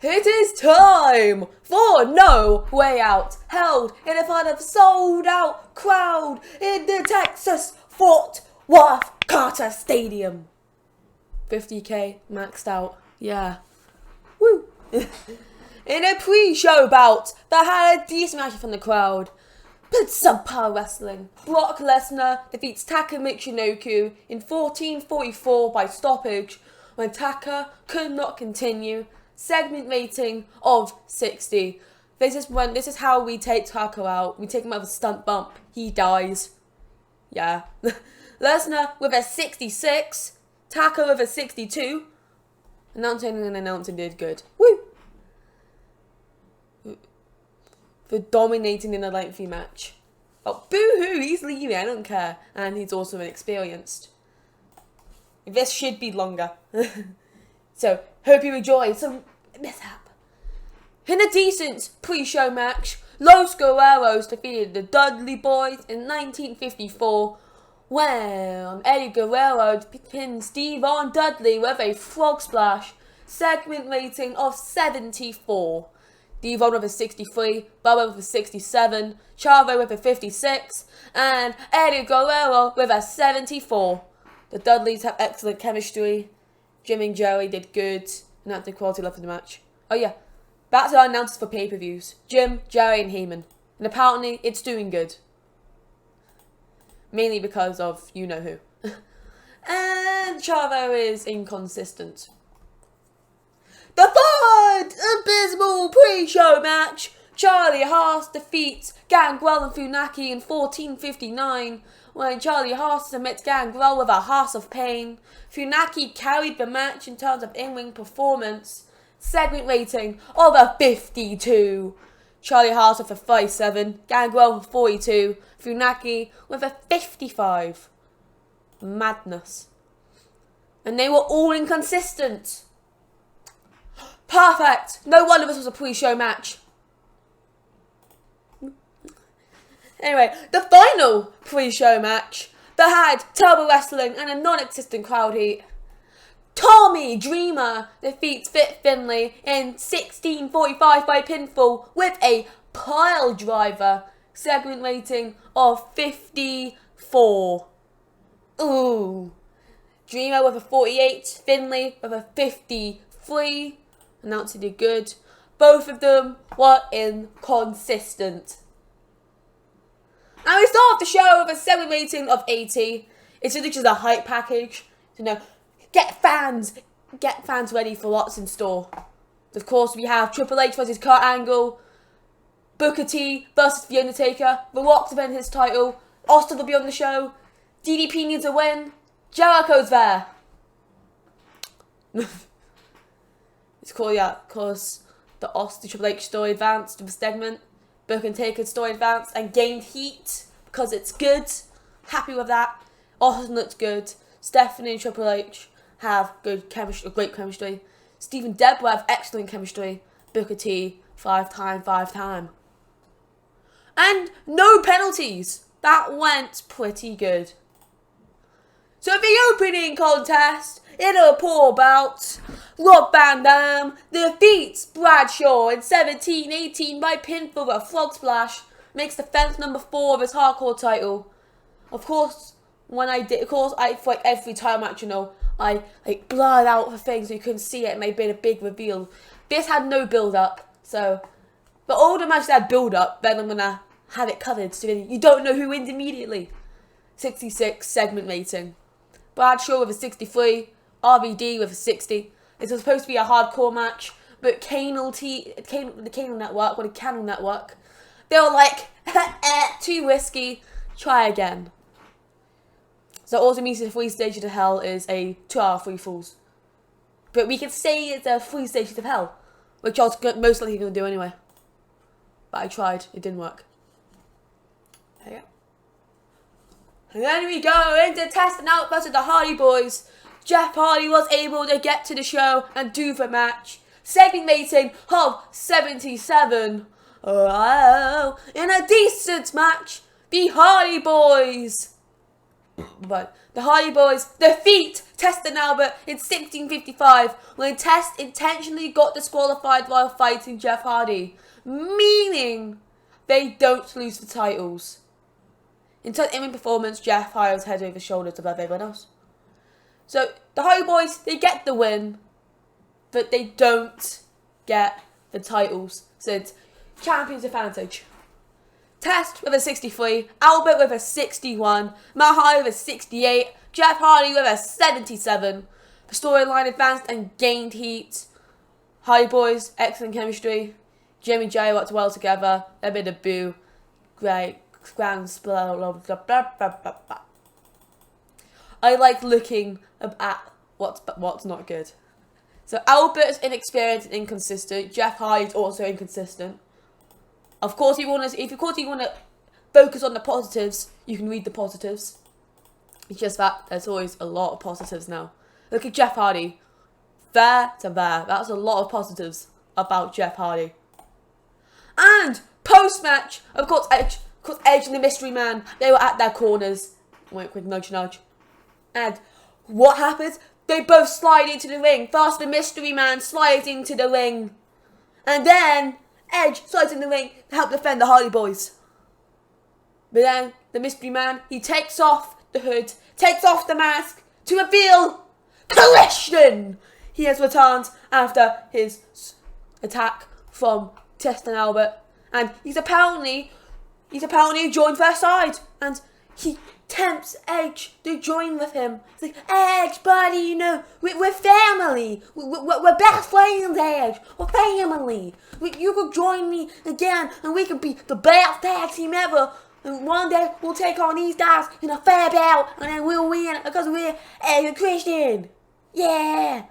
It is time for No Way Out, held in front of a sold-out crowd in the Texas Fort Worth Carter Stadium. 50k maxed out, yeah. Woo! In a pre-show bout that had a decent reaction from the crowd, but subpar wrestling, Brock Lesnar defeats Taka Michinoku in 14:44 by stoppage when Taka could not continue. Segment rating of 60. This is how we take Taka out. We take him out with a stunt bump. He dies. Yeah. Lesnar with a 66. Taka with a 62. Announcing did good. Woo! For dominating in a lengthy match. Oh, boo-hoo, he's leaving, I don't care. And he's also inexperienced. This should be longer. So, hope you enjoy some mishap. In a decent pre-show match, Los Guerreros defeated the Dudley Boyz in 1954 when Eddie Guerrero pinned Steven Dudley with a frog splash. Segment rating of 74. Devon with a 63, Bubba with a 67, Chavo with a 56, and Eddie Guerrero with a 74. The Dudleys have excellent chemistry. Jim and Jerry did good. Announcing quality love for the match. Oh yeah, that's our announcers for pay-per-views. Jim, Jerry and Heyman. And apparently it's doing good. Mainly because of you-know-who. And Chavo is inconsistent. The third abysmal pre-show match. Charlie Haas defeats Gangrel and Funaki in 14:59 when Charlie Haas submits Gangrel with a Haas of Pain. Funaki carried the match in terms of in-ring performance. Segment rating of a 52. Charlie Haas with a 37, Gangrel with 42, Funaki with a 55. Madness. And they were all inconsistent. Perfect! No wonder this was a pre-show match. Anyway, the final pre-show match that had turbo wrestling and a non-existent crowd heat. Tommy Dreamer defeats Finlay in 16:45 by pinfall with a pile driver. Segment rating of 54. Ooh. Dreamer with a 48, Finlay with a 53. Announcing did good. Both of them were inconsistent. And we start off the show with a segment rating of 80. It's really just a hype package. Get fans ready for what's in store. Of course, we have Triple H versus Kurt Angle, Booker T versus The Undertaker, The Rock defends his title, Austin will be on the show, DDP needs a win, Jericho's there. It's cool, yeah, because the Austin Triple H story advanced with a segment, Booker and Taker's story advanced and gained heat because it's good. Happy with that. Austin looks good. Stephanie and Triple H have good chemistry, great chemistry. Steve and Deborah have excellent chemistry. Booker T, 5-time. And no penalties. That went pretty good. So the opening contest in a poor bout, Rob Van Dam defeats Bradshaw in 17:18 by pinfall with a frog splash. Makes defense number 4 of his hardcore title. Of course, for like every time match, I like blurred out the thing so you couldn't see it and they made a big reveal. This had no build up, but all the matches had build up, then I'm gonna have it covered so then you don't know who wins immediately. 66 segment rating. Bradshaw with a 63, RVD with a 60. It's supposed to be a hardcore match, but the Kane Network, or the Channel Network, they were like, too risky, try again. So also means the 3 Stages of Hell is a 2-hour free falls. But we can say it's a 3 Stages of Hell, which I was most likely going to do anyway. But I tried, it didn't work. There you go. And then we go into testing out versus the Hardy Boys. Jeff Hardy was able to get to the show and do the match. Segment rating of 77. Oh, in a decent match, the Hardy Boys But the Hardy Boys defeat Test and Albert in 1655 when Test intentionally got disqualified while fighting Jeff Hardy, meaning they don't lose the titles. In performance, Jeff Hardy was head over shoulders above everyone else. So the Hardy Boys, they get the win, but they don't get the titles. So it's champion's advantage. Test with a 63, Albert with a 61, Matt Hardy with a 68, Jeff Hardy with a 77. The storyline advanced and gained heat. Hardy Boys, excellent chemistry. Jim and Jay worked well together. A bit of boo. Great. I like looking at what's not good. So Albert's inexperienced and inconsistent. Jeff Hardy's also inconsistent. Of course, if you want to focus on the positives, you can read the positives. It's just that there's always a lot of positives now. Look at Jeff Hardy. There to there. That's a lot of positives about Jeff Hardy. And post-match, of course, Edge and the Mystery Man, they were at their corners. Wait, quick nudge, nudge. And what happens? They both slide into the ring. First, the Mystery Man slides into the ring. And then Edge slides in the ring to help defend the Hardy Boys. But then the Mystery Man, he takes off the hood, takes off the mask to reveal Collision. He has returned after his attack from Test and Albert, and he's apparently joined their side, and he tempts Edge to join with him. He's like, Edge, buddy, you know, we're family. We're best friends, Edge. We're family. You could join me again, and we could be the best tag team ever. And one day, we'll take on these guys in a fair bout, and then we'll win because we're Edge and Christian. Yeah.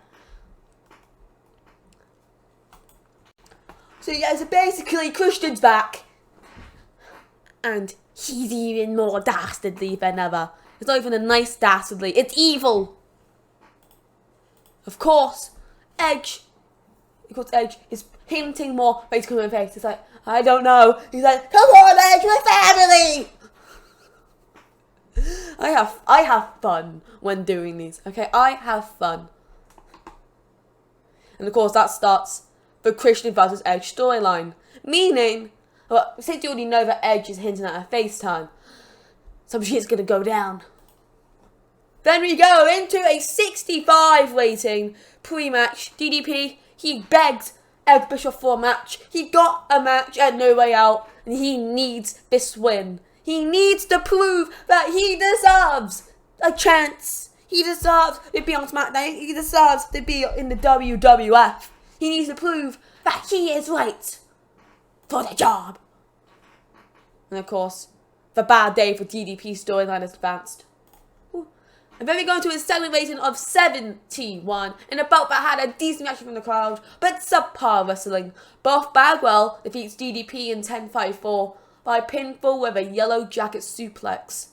So yeah, so basically, Christian's back. And he's even more dastardly than ever. It's not even a nice dastardly, it's evil. Of course, Edge is hinting more face to come face. It's like, I don't know. He's like, come on, Edge, we're family. I have fun when doing these. Okay, I have fun. And of course, that starts the Christian versus Edge storyline. Meaning, well, since you already know that Edge is hinting at a face turn, some shit's gonna go down. Then we go into a 65 rating pre-match. DDP, he begged Ed Bishop for a match. He got a match at No Way Out, and he needs this win. He needs to prove that he deserves a chance. He deserves to be on SmackDown. He deserves to be in the WWF. He needs to prove that he is right for the job. And of course, the bad day for DDP storyline has advanced. And then we go into a selling rating of 71, in a bout that had a decent reaction from the crowd, but subpar wrestling. Buff Bagwell defeats DDP in 10-5-4 by pinfall with a yellow jacket suplex.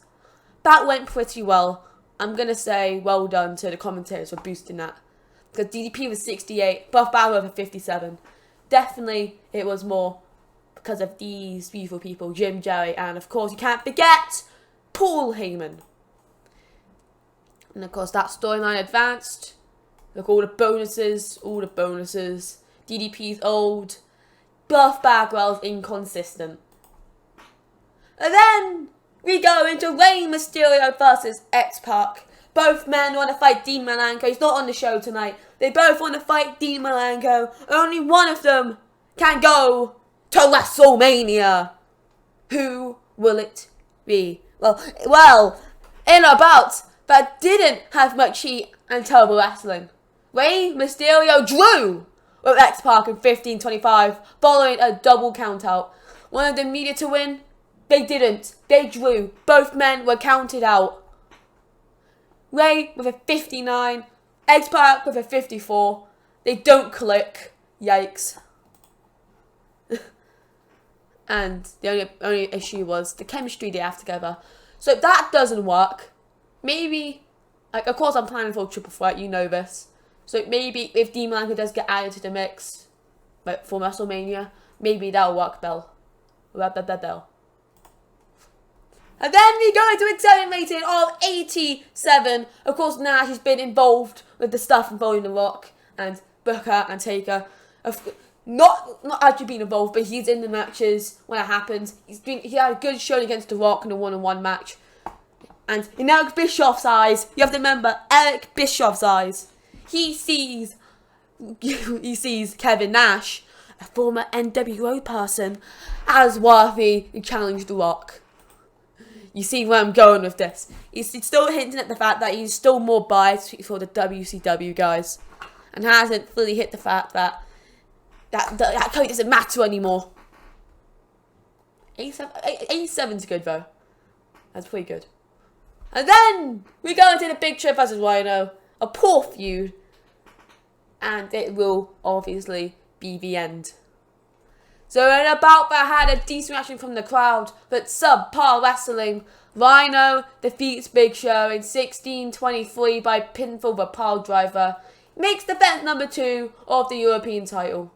That went pretty well. I'm going to say well done to the commentators for boosting that. Because DDP was 68, Buff Bagwell was 57. Definitely it was more because of these beautiful people, Jim, Jerry, and of course you can't forget Paul Heyman. And of course that storyline advanced. Look, all the bonuses. DDP's old. Buff Bagwell's inconsistent. And then we go into Rey Mysterio versus X-Pac. Both men want to fight Dean Malenko. He's not on the show tonight. They both want to fight Dean Malenko. Only one of them can go to WrestleMania. Who will it be? Well, in a bout that didn't have much heat and terrible wrestling. Rey Mysterio drew with X-Pac in 15-25 following a double countout. Wanted the media to win? They didn't. They drew. Both men were counted out. Rey with a 59, X-Pac with a 54. They don't click. Yikes. And the only issue was the chemistry they have together. So if that doesn't work, maybe, like, of course I'm planning for a triple threat, you know this. So maybe if Dean Malenko does get added to the mix, like, for WrestleMania, maybe that'll work, Bell. And And then we go into exciting rating of 87. Of course, Nash has been involved with the stuff involving The Rock and Booker and Taker. Not actually being involved, but he's in the matches when it happens. He had a good showing against The Rock in a one-on-one match. And in Eric Bischoff's eyes, you have to remember Eric Bischoff's eyes. He sees Kevin Nash, a former NWO person, as worthy to challenge The Rock. You see where I'm going with this. He's still hinting at the fact that he's still more biased for the WCW guys, and hasn't fully hit the fact that code doesn't matter anymore. 87's good though. That's pretty good. And then we go into the Big Show versus Rhino, a poor feud, and it will obviously be the end. So in about that had a decent reaction from the crowd, but subpar wrestling. Rhino defeats Big Show in 16:23 by pinfall the pile driver. Makes defense number 2 of the European title.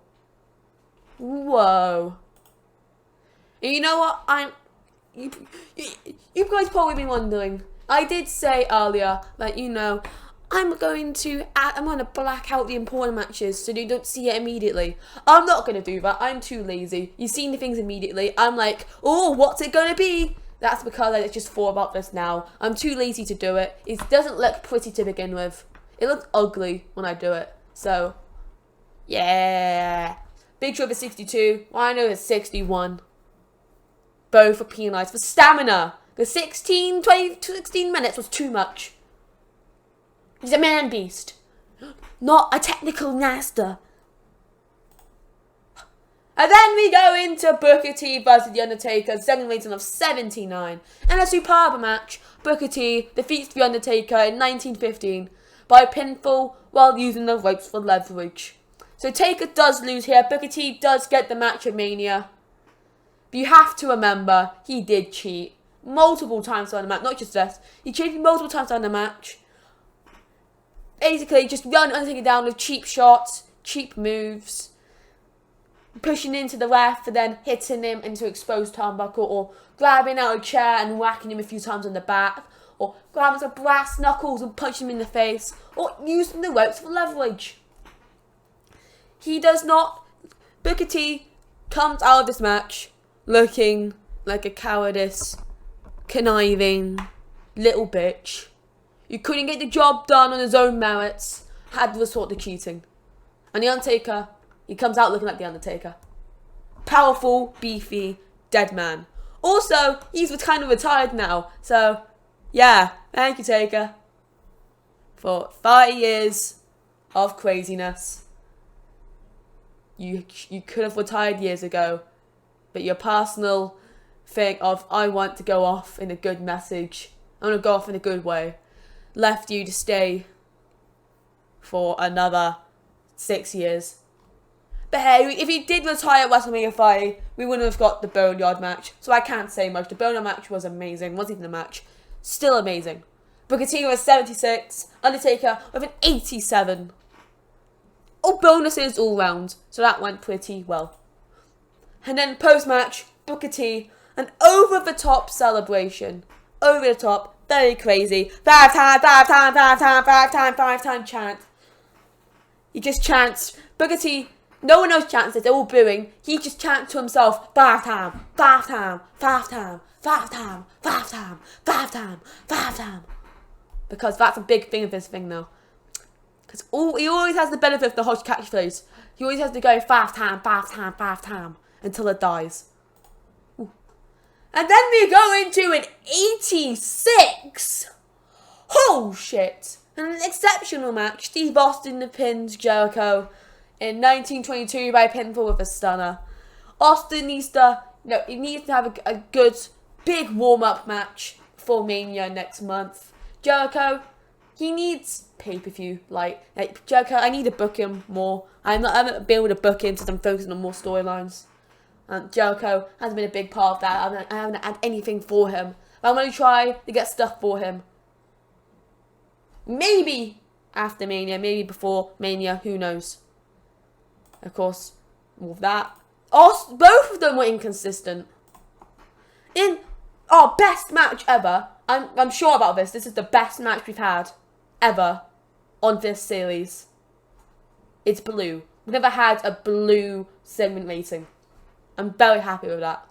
Whoa. And you know what? You guys probably been wondering. I did say earlier that, you know, I'm going to black out the important matches so you don't see it immediately. I'm not going to do that. I'm too lazy. You've seen the things immediately. I'm like, oh, what's it going to be? That's because I just thought about this now. I'm too lazy to do it. It doesn't look pretty to begin with. It looks ugly when I do it. So, yeah. Big Show is 62. Rhino is 61. Both are penalised for stamina. The 16 minutes was too much. He's a man beast, not a technical master. And then we go into Booker T versus The Undertaker, second rating of 79. And a superb match. Booker T defeats The Undertaker in 1915 by pinfall while using the ropes for leverage. So Taker does lose here. Booker T does get the match at Mania. But you have to remember, he did cheat multiple times on the match. Not just this. He cheated multiple times on the match. Basically, just run Undertaker down with cheap shots, cheap moves, pushing into the ref and then hitting him into exposed turnbuckle, or grabbing out a chair and whacking him a few times on the back, or grabbing some brass knuckles and punching him in the face, or using the ropes for leverage. He does not. Booker T comes out of this match looking like a cowardice, conniving little bitch. You couldn't get the job done on his own merits, had to resort to cheating. And The Undertaker, he comes out looking like The Undertaker. Powerful, beefy, dead man. Also, he's kind of retired now. So, yeah, thank you, Taker, for 30 years of craziness. You could have retired years ago, but your personal thing of, I want to go off in a good message, I want to go off in a good way, left you to stay for another 6 years. But hey, if he did retire at WrestleMania 5, we wouldn't have got the Boneyard match. So I can't say much. The Boneyard match was amazing. Wasn't even a match. Still amazing. Booker T was 76. Undertaker with an 87. All bonuses all round. So that went pretty well. And then post-match, Booker T, an over-the-top celebration. Over the top. Very crazy. 5 time chant. He just chants. Booker T, no one else chants it, they're all booing. He just chants to himself, 5 time, 5 time, 5 time, 5 time, 5 time, 5 time, 5 time. Because that's a big thing of this thing now. Because he always has the benefit of the hot catchphrase. He always has to go 5 time, 5 time, 5 time, until it dies. And then we go into an 86. Oh shit. And an exceptional match. Steve Austin pins Jericho in 1922 by pinfall with a stunner. Austin needs to have a good big warm-up match for Mania next month. Jericho, he needs pay-per-view. Like Jericho, I need to book him more. I haven't been able to book him since I'm focusing on more storylines. Jericho hasn't been a big part of that. I haven't had anything for him. But I'm going to try to get stuff for him. Maybe after Mania, maybe before Mania, who knows. Of course, with that, both of them were inconsistent. In Oh, best match ever. I'm sure about this. This is the best match we've had ever on this series. It's blue. We've never had a blue segment rating. I'm very happy with that.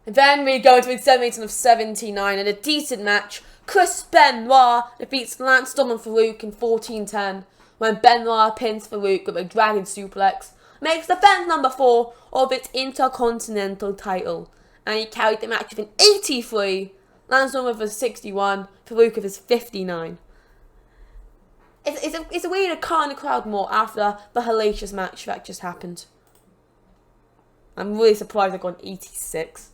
And then we go to a segment rating of 79 in a decent match. Chris Benoit defeats Lance Storm and Farouk in 14-10 when Benoit pins Farouk with a dragon suplex. Makes defense number 4 of its Intercontinental title. And he carried the match with an 83. Lance Storm with a 61. Farouk with his 59. It's a way to calm the crowd more after the hellacious match that just happened. I'm really surprised I got an 86.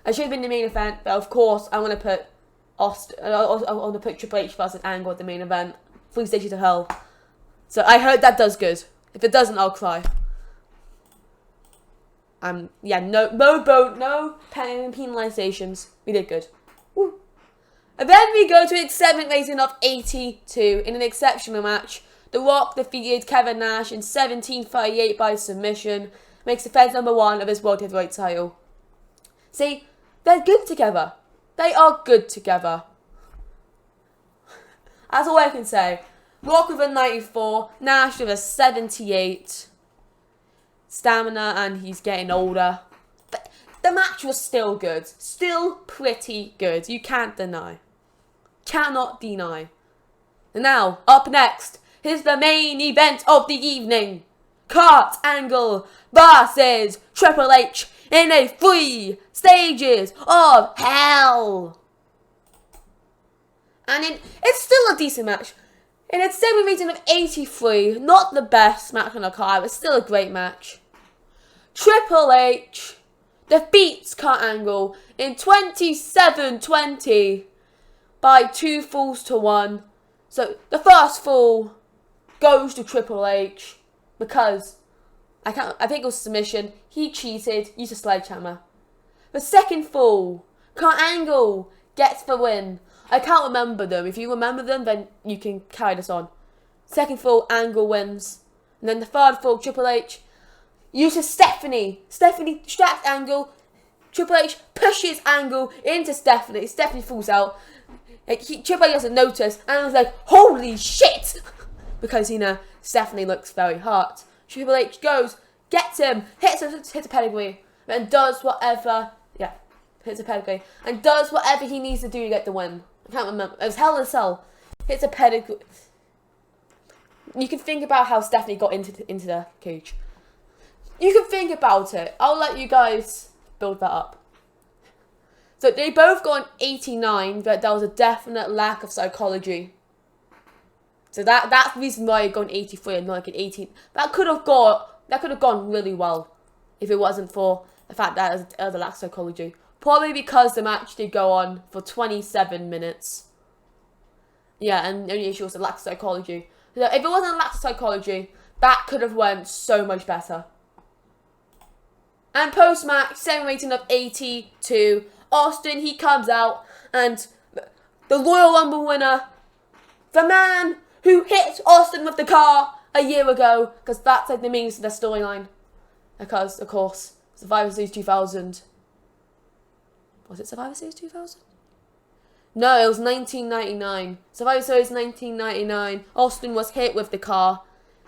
I should have been the main event, but of course I want to put Triple H versus Angle at the main event. 3 Stages of Hell. So I hope that does good. If it doesn't, I'll cry. Yeah, no penalizations. We did good. Woo. And then we go to an segment rating of 82 in an exceptional match. The Rock defeated Kevin Nash in 17:38 by submission. Makes defense number 1 of his World Heavyweight title. See, they're good together. They are good together. That's all I can say. Rock with a 94, Nash with a 78. Stamina, and he's getting older. But the match was still good. Still pretty good. You can't deny. Cannot deny. And now, up next, here's the main event of the evening. Kurt Angle versus Triple H in a 3 Stages of Hell. And it's still a decent match. In its segment rating of 83, not the best match on the card, but still a great match. Triple H defeats Kurt Angle in 27-20 by 2 falls to 1. So the first fall goes to Triple H because I think it was submission. He cheated, used a sledgehammer. The second fall, Kurt Angle gets the win. I can't remember them. If you remember them, then you can carry this on. Second fall, Angle wins. And then the third fall, Triple H uses Stephanie. Stephanie distracts Angle. Triple H pushes Angle into Stephanie. Stephanie falls out. Triple H doesn't notice. Angle's like, holy shit! Because, Stephanie looks very hurt. Triple H goes, gets him, hits a pedigree, and does whatever, hits a pedigree, and does whatever he needs to do to get the win. I can't remember. It was Hell in a Cell. Hits a pedigree. You can think about how Stephanie got into the cage. You can think about it. I'll let you guys build that up. So they both got an 89, but there was a definite lack of psychology. So that's the reason why I got an 83 and not like an 18. That could have gone really well if it wasn't for the fact that there was a lack of psychology. Probably because the match did go on for 27 minutes. Yeah, and the only issue was the lack of psychology. So if it wasn't a lack of psychology, that could have went so much better. And post-match, segment rating of 82. Austin, he comes out, and the Royal Rumble winner, the man who hit Austin with the car a year ago, because that's like the means of their storyline. Because, of course, Survivor Series 2000. Was it Survivor Series 2000? No, it was 1999. Survivor Series 1999. Austin was hit with the car.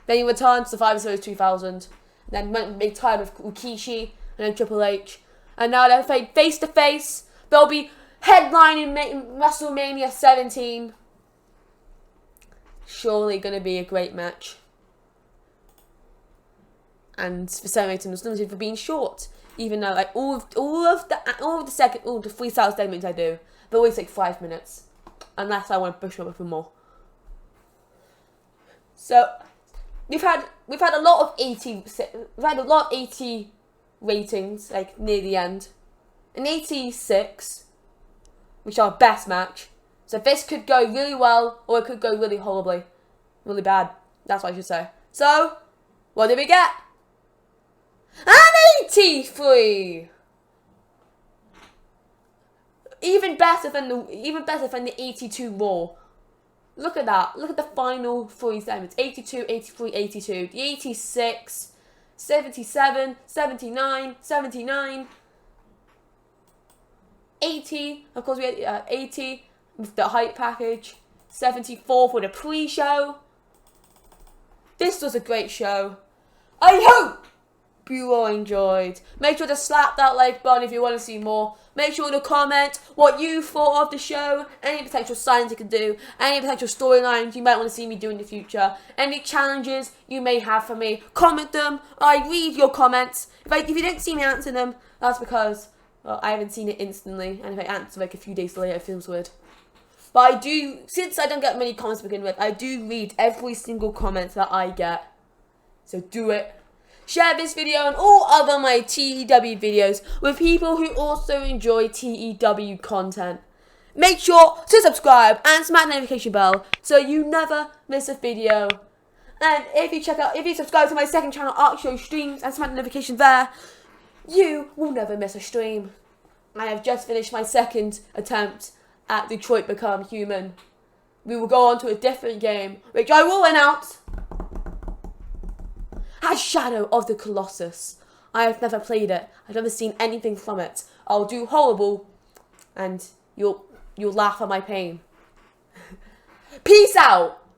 Then he returned to Survivor Series 2000. Then went big time with Rikishi and then Triple H. And now they're face to face. They'll be headlining WrestleMania 17. Surely going to be a great match. And for some reason, was limited for being short. Even though like all of the 3 style segments I do, they always take 5 minutes, unless I want to push them up for more. So we've had a lot of 80 ratings like near the end, an 86, which are best match. So this could go really well, or it could go really horribly, really bad. That's what I should say. So what did we get? An 83. Even better than the 82 Raw. Look at that. Look at the final 3 segments. 82, 83, 82. The 86, 77, 79, 79. 80, of course we had 80 with the hype package, 74 for the pre-show. This was a great show. I hope you all enjoyed. Make sure to slap that like button if you want to see more. Make sure to comment what you thought of the show, any potential signs you can do, any potential storylines you might want to see me do in the future, any challenges you may have for me. Comment them. I read your comments. If you didn't see me answer them, that's because I haven't seen it instantly, and if I answer like a few days later, it feels weird. But I do, since I don't get many comments to begin with, I do read every single comment that I get. So do it. Share this video and all other my TEW videos with people who also enjoy TEW content. Make sure to subscribe and smack the notification bell so you never miss a video. And if you subscribe to my second channel, ArchoStreams, and smack the notification there, you will never miss a stream. I have just finished my second attempt at Detroit Become Human. We will go on to a different game, which I will announce as Shadow of the Colossus. I have never played it. I've never seen anything from it. I'll do horrible, and you'll laugh at my pain. Peace out!